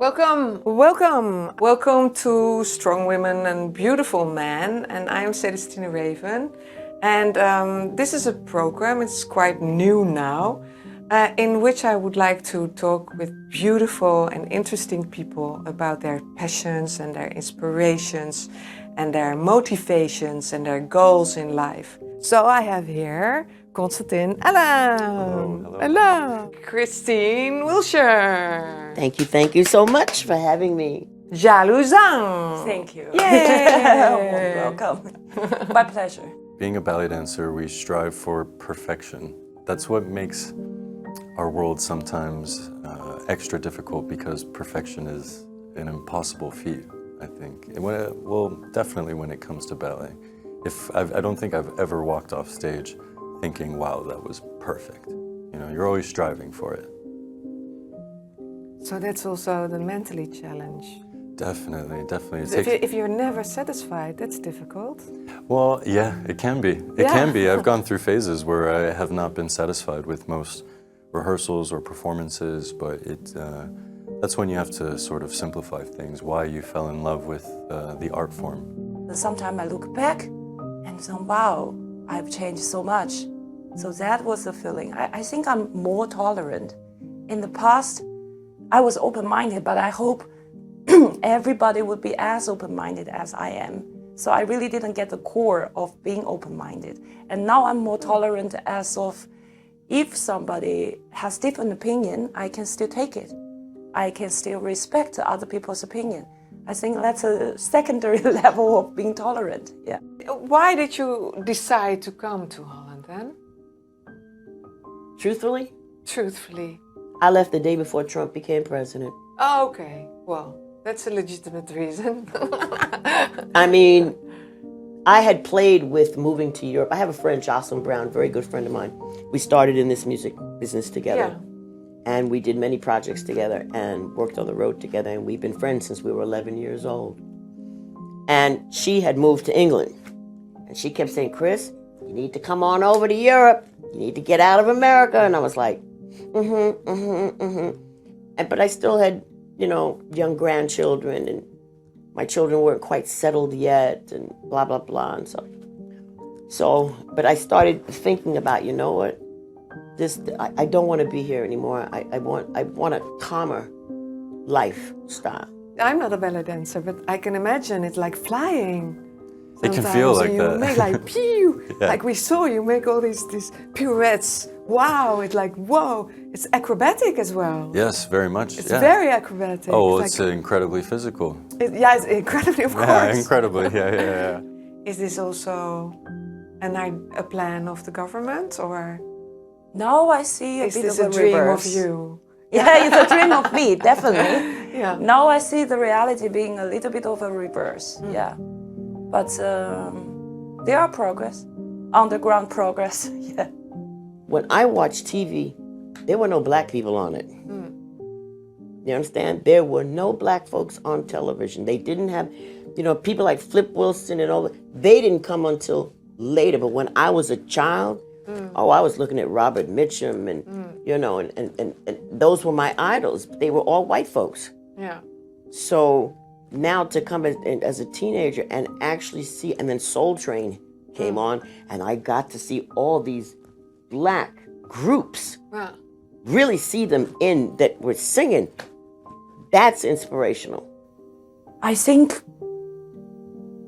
Welcome, welcome, welcome to Strong Women and Beautiful Men. And I am Celestine Raven. And this is a program, it's quite new now, in which I would like to talk with beautiful and interesting people about their passions and their inspirations and their motivations and their goals in life. So I have here Constantine Allen. Hello. Hello. Christine Wilshire. Thank you so much for having me. Jia Zhang. Thank you. Yay. Welcome. My pleasure. Being a ballet dancer, we strive for perfection. That's what makes our world sometimes extra difficult, because perfection is an impossible feat, I think. Definitely when it comes to ballet. I don't think I've ever walked off stage thinking, wow, that was perfect. You know, you're always striving for it. So that's also the mentally challenge. Definitely. If you're never satisfied, that's difficult. Well, yeah, it can be. It can be. I've gone through phases where I have not been satisfied with most rehearsals or performances, but that's when you have to sort of simplify things, why you fell in love with the art form. Sometimes I look back and say, wow, I've changed so much. So that was the feeling. I think I'm more tolerant. In the past, I was open-minded, but I hope everybody would be as open-minded as I am. So I really didn't get the core of being open-minded. And now I'm more tolerant as of, if somebody has different opinion, I can still take it. I can still respect other people's opinion. I think that's a secondary level of being tolerant, yeah. Why did you decide to come to Holland then? Truthfully, Truthfully. I left the day before Trump became president. Oh, okay. Well, that's a legitimate reason. I mean, I had played with moving to Europe. I have a friend, Jocelyn Brown, very good friend of mine. We started in this music business together. Yeah. And we did many projects together and worked on the road together. And we've been friends since we were 11 years old. And she had moved to England. And she kept saying, Chris, you need to come on over to Europe. You need to get out of America. And I was like, But I still had, young grandchildren. And my children weren't quite settled yet. And blah, blah, blah. And but I started thinking about, you know what? I don't want to be here anymore. I want a calmer lifestyle. I'm not a ballet dancer, but I can imagine it's like flying. It can feel like you that. make like pew, Yeah. like we saw you make all these pirouettes. Wow, it's like whoa, it's acrobatic as well. Yes, very much. It's very acrobatic. Oh, well, it's it's incredibly physical. it's incredibly, of Yeah, course. incredibly. Yeah. Is this also a plan of the government, or Now I see is bit this of a dream reverse. of you? Yeah, it's a dream of me, definitely. Yeah. Now I see the reality being a little bit of a reverse, yeah. But there are progress, underground progress, yeah. When I watched TV, there were no black people on it. You understand? There were no black folks on television. They didn't have, people like Flip Wilson and all that. They didn't come until later. But when I was a child, I was looking at Robert Mitchum and, and those were my idols. They were all white folks. Yeah. So now to come as a teenager and actually see, and then Soul Train came on, and I got to see all these black groups, Yeah. really see them that were singing. That's inspirational. I think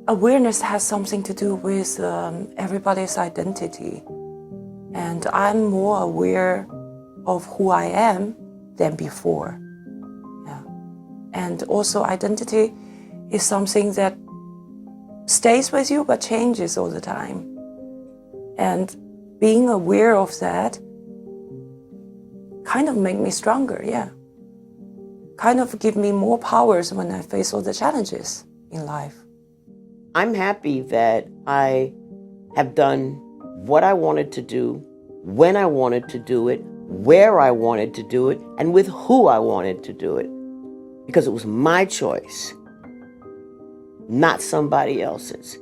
awareness has something to do with everybody's identity. And I'm more aware of who I am than before. Yeah. And also identity is something that stays with you but changes all the time. And being aware of that kind of make me stronger, yeah. Kind of give me more powers when I face all the challenges in life. I'm happy that I have done what I wanted to do, when I wanted to do it, where I wanted to do it, and with who I wanted to do it. Because it was my choice, not somebody else's.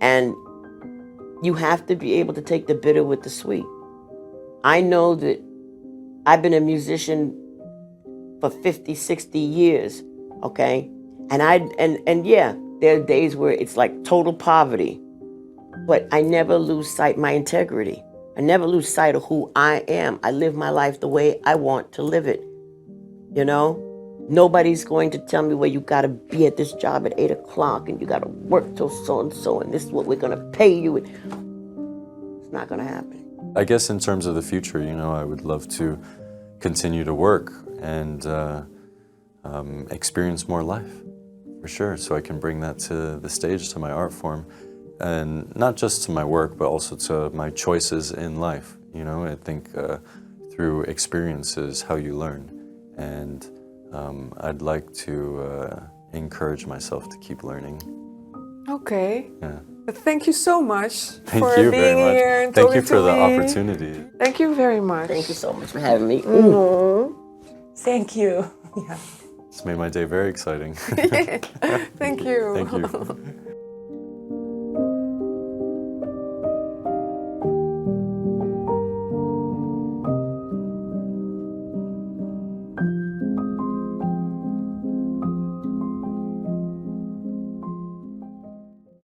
And you have to be able to take the bitter with the sweet. I know that I've been a musician for 50, 60 years, okay? And yeah, there are days where it's like total poverty, but I never lose sight of my integrity. I never lose sight of who I am. I live my life the way I want to live it, you know? Nobody's going to tell me, well, you got to be at this job at 8 o'clock and you got to work till so-and-so and this is what we're going to pay you. It's not going to happen. I guess in terms of the future, you know, I would love to continue to work and experience more life, for sure, so I can bring that to the stage, to my art form, and not just to my work, but also to my choices in life. You know, I think through experiences, how you learn, and I'd like to encourage myself to keep learning. Okay. Yeah. But thank you so much Thank for you being very much. here and Thank talking you for to the me. opportunity. Thank you very much. Thank you so much for having me. Thank you. Yeah. It's made my day very exciting. Thank you. Thank you.